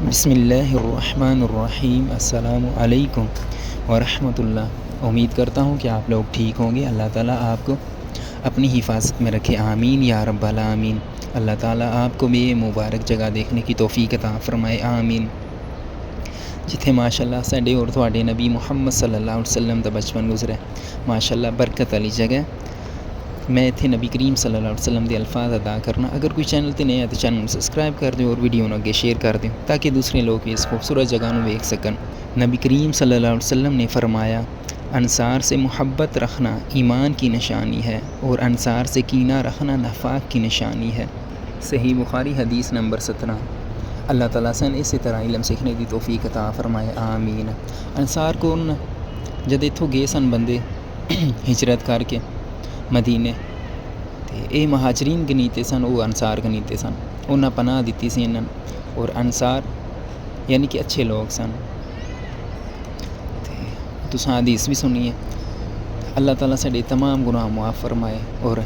بسم اللہ الرحمن الرحیم۔ السلام علیکم ورحمۃ اللہ۔ امید کرتا ہوں کہ آپ لوگ ٹھیک ہوں گے۔ اللہ تعالیٰ آپ کو اپنی حفاظت میں رکھے، آمین یا رب العالمین۔ اللہ تعالیٰ آپ کو بھی یہ مبارک جگہ دیکھنے کی توفیق عطا فرمائے، آمین۔ جتھے ماشاءاللہ ساڈے اور تواڈے نبی محمد صلی اللہ علیہ وسلم دا بچپن گزرے، ماشاءاللہ برکت والی جگہ۔ میں اتنے نبی کریم صلی اللہ علیہ وسلم دے الفاظ ادا کرنا۔ اگر کوئی چینل تے نیا ہے تو چینل کو سبسکرائب کر دیو اور ویڈیو نو اگے شیئر کر دیو تاکہ دوسرے لوگ بھی اس خوبصورت جگہ نو دیکھ سکن۔ نبی کریم صلی اللہ علیہ وسلم نے فرمایا، انصار سے محبت رکھنا ایمان کی نشانی ہے اور انصار سے کینہ رکھنا نفاق کی نشانی ہے۔ صحیح بخاری حدیث نمبر 17۔ اللہ تعالیٰ سے اسی طرح علم سیکھنے کی توفیق عطا فرمائے، آمین۔ انصار کو جد اتھوں گئے سن بندے ہجرت کر کے مدینے، تے اے مہاجرین گنیتے سن، وہ انصار گنیتے سن۔ انہاں پناہ دیتی سی انہاں، اور انصار یعنی کہ اچھے لوگ سن۔ تے تساں حدیث بھی سنی ہے، اللہ تعالیٰ ساڈے تمام گناہ معاف فرمائے، اور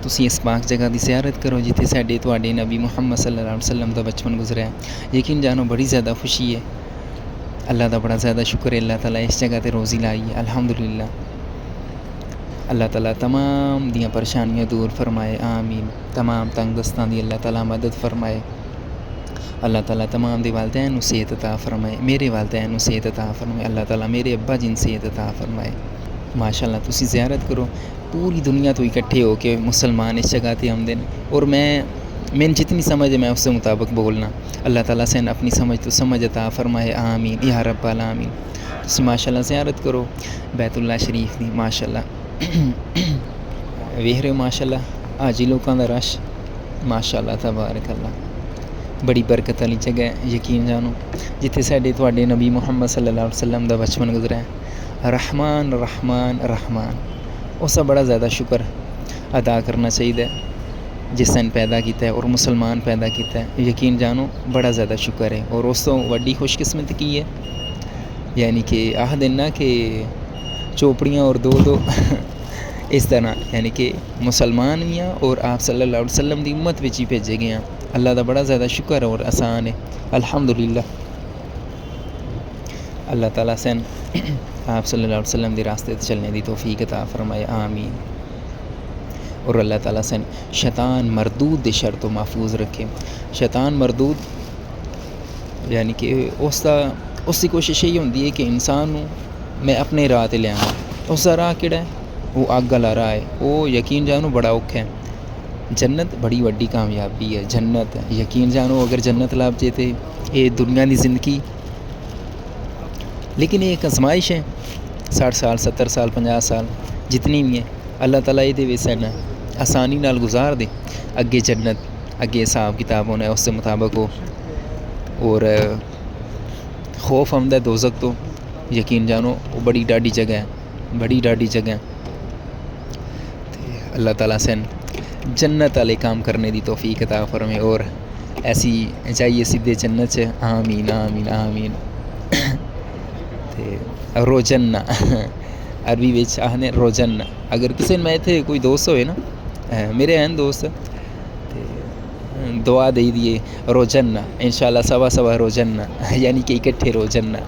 تسی اس پاک جگہ دی زیارت کرو جتھے ساڈے تواڈے نبی محمد صلی اللہ علیہ وسلم دا بچپن گزرا ہے۔ یقین جانو بڑی زیادہ خوشی ہے، اللہ دا بڑا زیادہ شکر ہے، اللہ تعالیٰ اس جگہ تے روزی لائی ہے، الحمدللہ۔ اللہ تعالیٰ تمام دیاں پریشانیاں دور فرمائے، آمین۔ تمام تنگ دستاں دی اللہ تعالیٰ مدد فرمائے۔ اللہ تعالیٰ تمام دے والدین نو صحت عطا فرمائے، میرے والدین نو صحت عطا فرمائے، اللہ تعالیٰ میرے ابا جن صحت عطا فرمائے۔ ماشاءاللہ تسی زیارت کرو، پوری دنیا تو اکٹھے ہو کے مسلمان اس جگہ تے آمدے نے، اور میں جتنی سمجھ ہے میں اس سے مطابق بولنا۔ اللہ تعالیٰ سے اپنی سمجھ تو سمجھ عطا فرمائے، آمین یا رب العالمین۔ تسی ماشاءاللہ زیارت کرو بیت اللہ شریف دی، ماشاءاللہ ویکھ رہے ہو، ماشاءاللہ آج ہی لوکاں دا رش، ماشاءاللہ تبارک اللہ۔ بڑی برکت والی جگہ ہے، یقین جانو جتھے ساڈے تواڈے نبی محمد صلی اللہ علیہ وسلم دا بچپن گزرا ہے۔ رحمان رحمان رحمان، اس کا بڑا زیادہ شکر ادا کرنا چاہیے جس نے پیدا کیتا ہے اور مسلمان پیدا کیتا ہے۔ یقین جانو بڑا زیادہ شکر ہے، اور اس تو وڈی خوش قسمت کی ہے، یعنی کہ آہ دینا کہ چوپڑیاں اور دو اس طرح، یعنی کہ مسلمان بھی ہیں اور آپ صلی اللہ علیہ وسلم دی امت وچ ہی بھیجے گئے ہیں۔ اللہ دا بڑا زیادہ شکر اور آسان ہے، الحمدللہ۔ اللہ تعالیٰ سے آپ صلی اللہ علیہ وسلم دی راستے تے چلنے دی توفیق عطا فرمائے، آمین۔ اور اللہ تعالیٰ سے شیطان مردود دے شر تو محفوظ رکھے۔ شیطان مردود یعنی کہ اس کی کوشش یہی ہوندی ہے کہ انسان نو میں اپنے راہ تے لے آواں۔ اس دا راہ کیڑا ہے؟ وہ اگ والا راہ ہے، وہ یقین جانو بڑا اوکھا ہے۔ جنت بڑی وڈی کامیابی ہے، جنت یقین جانو اگر جنت لب جے تے یہ دنیا دی زندگی، لیکن یہ ایک آزمائش ہے، 60 سال 70 سال 50 سال جتنی بھی ہے، اللہ تعالیٰ یہ دے سن آسانی نال گزار دے، اگے جنت، اگے حساب کتاب ہونا ہے اس سے مطابق ہو، اور خوف آمدا ہے دوزخ تو، یقین جانو وہ بڑی ڈاڈی جگہ ہے، بڑی ڈاڈی جگہ ہے۔ اللہ تعالیٰ سے جنت والے کام کرنے دی توفیق عطا فرمائے، اور ایسی چاہیے سیدھے جنت سے، آمین آمین آمین۔ تے روزنہ عربی وچ آہنے روزنہ، اگر کسی میں اتنے کوئی دوست ہوئے نا، میرے ہیں دوست، دعا دے دیے روزنہ، انشاءاللہ سوا روزنہ، یعنی کہ اکٹھے روزنہ،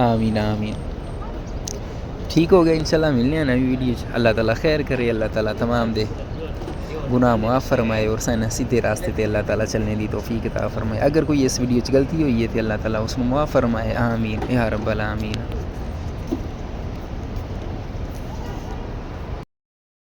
آمین آمین۔ ٹھیک ہو گیا، انشاءاللہ ملنے ہیں نئی ویڈیو۔ اللہ تعالیٰ خیر کرے، اللہ تعالیٰ تمام دے گناہ معاف فرمائے، اور سن سیدھے راستے تے اللہ تعالیٰ چلنے دی توفیق عطا فرمائے۔ اگر کوئی اس ویڈیو چ غلطی ہوئی ہے تو اللہ تعالیٰ اس کو معاف فرمائے، آمین یا رب العالمین۔